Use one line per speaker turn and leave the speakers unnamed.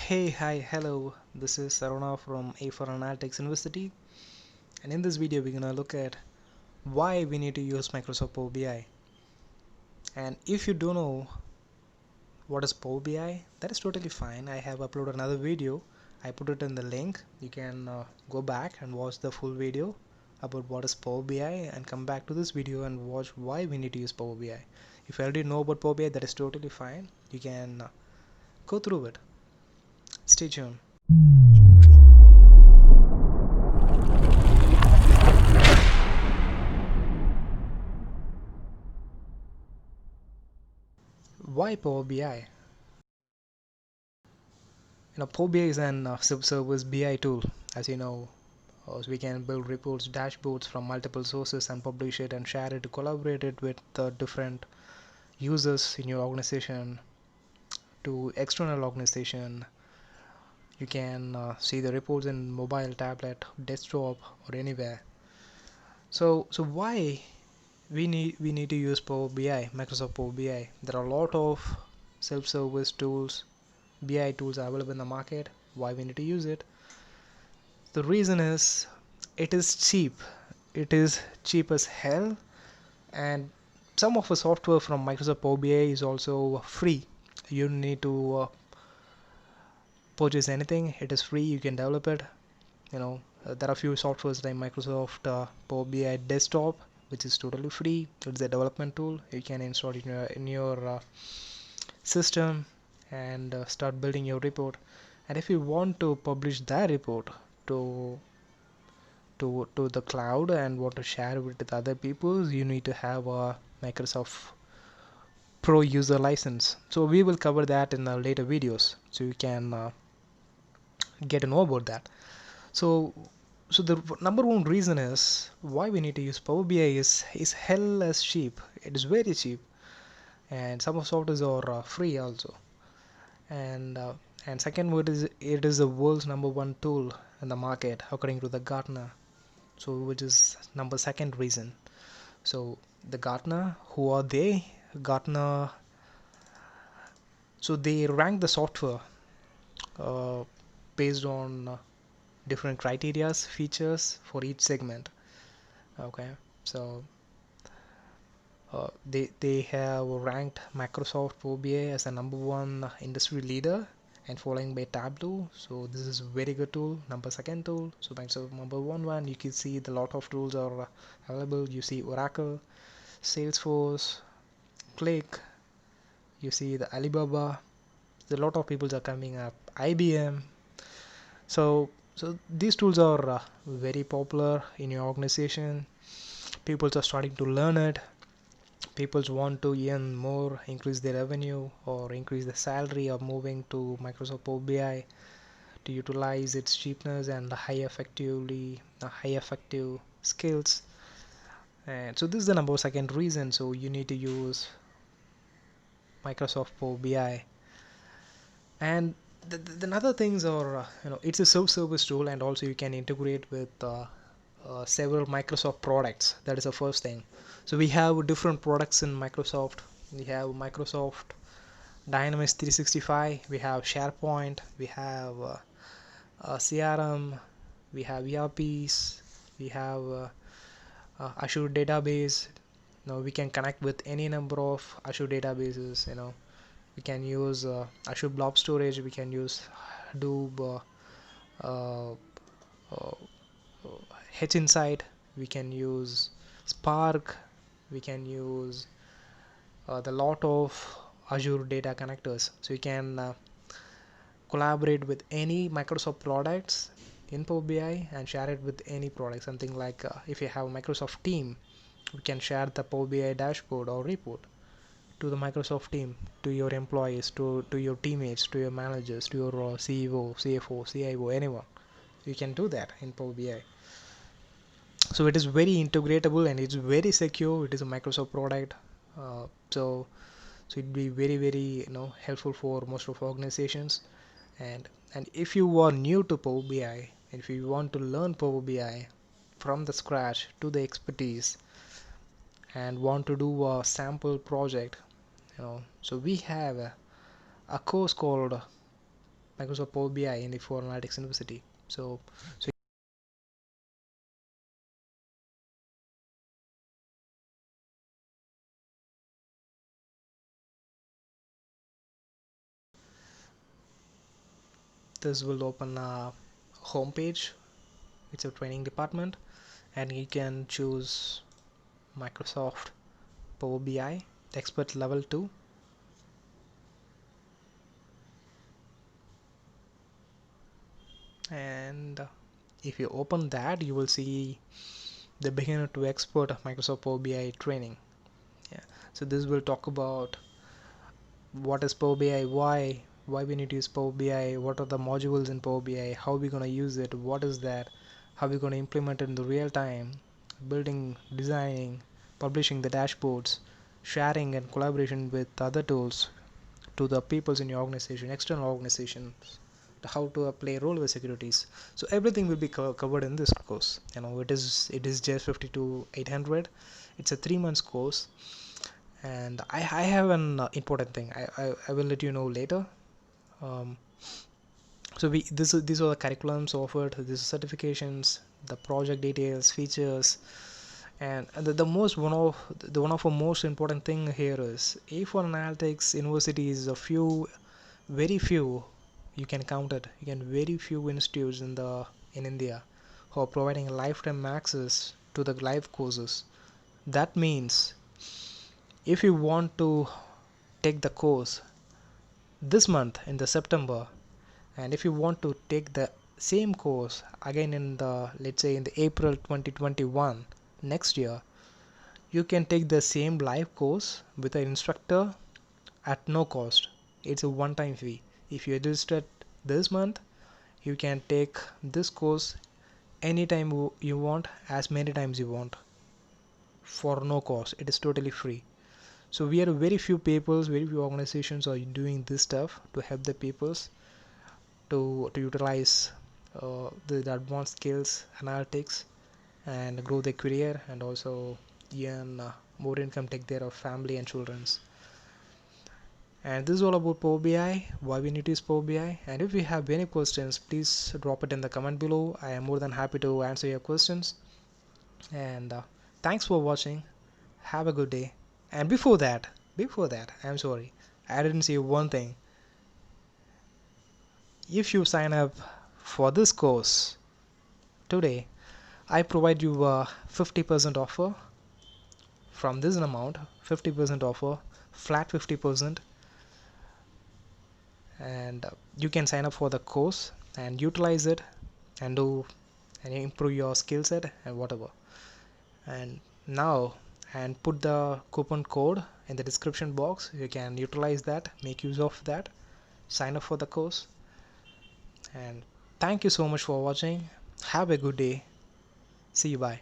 Hey, hi, hello. This is Sarona from aforanalyticsuniversity, and in this video, we're gonna look at why we need to use Microsoft Power BI. And if you don't know what is Power BI, that is totally fine. I have uploaded another video. I put it in the link. You can go back and watch the full video about what is Power BI and come back to this video and watch why we need to use Power BI. If you already know about Power BI, that is totally fine. You can go through it. Stay tuned. Why Power BI? Power BI is an self-service BI tool. As you know, so we can build reports, dashboards from multiple sources and publish it and share it, collaborate it with the different users in your organization to external organization. You can see the reports in mobile, tablet, desktop, or anywhere. So why we need to use Power BI, Microsoft Power BI? There are a lot of self-service tools, BI tools available in the market. Why we need to use it? The reason is it is cheap. It is cheap as hell, and some of the software from Microsoft Power BI is also free. You don't need to purchase anything. It is free. You can develop it. There are few softwares like Microsoft Power BI Desktop, which is totally free. It's a development tool. You can install it in your system and start building your report. And if you want to publish that report to to the cloud and want to share it with other people, you need to have a Microsoft Pro user license. So we will cover that in the later videos, so you can get to know about that. So so the number one reason is why we need to use Power BI is hell as cheap. It is very cheap, and some of softwares are free also. And second word is it is the world's number one tool in the market according to the Gartner. So which is number second reason. So the Gartner, who are they? Gartner, so they rank the software uh, based on different criterias, features for each segment. Okay, so they have ranked Microsoft Power BI as the number one industry leader, and following by Tableau. So this is a very good tool. Number second tool. So Microsoft number one, you can see the lot of tools are available. You see Oracle, Salesforce, Click. You see the Alibaba. A lot of people are coming up. IBM. So these tools are very popular in your organization. People are starting to learn it. People want to earn more, increase their revenue, or increase the salary of moving to Microsoft Power BI to utilize its cheapness and the high effective skills. And so this is the number second reason. So you need to use Microsoft Power BI. And the other things are it's a self-service tool, and also you can integrate with several Microsoft products. That is the first thing. So we have different products in Microsoft. We have Microsoft Dynamics 365, we have SharePoint, we have CRM, we have ERPs, we have Azure database. We can connect with any number of Azure databases. We can use Azure Blob Storage, we can use Hadoop, uh, uh, H Insight, we can use Spark, we can use the lot of Azure data connectors. So you can collaborate with any Microsoft products in Power BI and share it with any product. Something like if you have a Microsoft team, we can share the Power BI dashboard or report to the Microsoft team, to your employees, to your teammates, to your managers, to your CEO, CFO, CIO, anyone. You can do that in Power BI. So it is very integratable and it's very secure. It is a Microsoft product. So it'd be very helpful for most of organizations. And if you are new to Power BI, if you want to learn Power BI from the scratch to the expertise and want to do a sample project, so we have a course called Microsoft Power BI in the aforanalytics university. So this will open a home page. It's a training department, and you can choose Microsoft Power BI expert level 2. And if you open that, you will see the beginner to expert of Microsoft Power BI training. Yeah. So this will talk about what is Power BI, why we need to use Power BI, what are the modules in Power BI, how we're going to use it, what is that, how we're going to implement it in the real time, building, designing, publishing the dashboards, sharing and collaboration with other tools to the peoples in your organization, external organizations, how to play a role with securities. So everything will be covered in this course. It is just 52,800. It's a 3 months course, and I have an important thing. I will let you know later. Um, so these are the curriculums offered, these are certifications, the project details, features, and the most one of the most important thing here is A4 Analytics University is a few, very few, you can count it, you can very few institutes in India who are providing lifetime access to the live courses. That means if you want to take the course this month in the September, and if you want to take the same course again in the, let's say, in the April 2021 next year, you can take the same live course with an instructor at no cost. It's a one-time fee. If you register this month, you can take this course anytime you want, as many times you want, for no cost. It is totally free. So we are very few peoples, very few organizations are doing this stuff to help the peoples to utilize the advanced skills, analytics, and grow their career, and also earn more income, take care of family and children's. And this is all about Power BI, why we need to use Power BI. And if you have any questions, please drop it in the comment below. I am more than happy to answer your questions. And thanks for watching. Have a good day. And before that, I'm sorry, I didn't say one thing. If you sign up for this course today, I provide you a 50% offer from this amount, 50% offer, flat 50%, and you can sign up for the course and utilize it and do and improve your skill set and whatever. And now, and put the coupon code in the description box. You can utilize that, make use of that, sign up for the course. And thank you so much for watching. Have a good day. See you. Bye.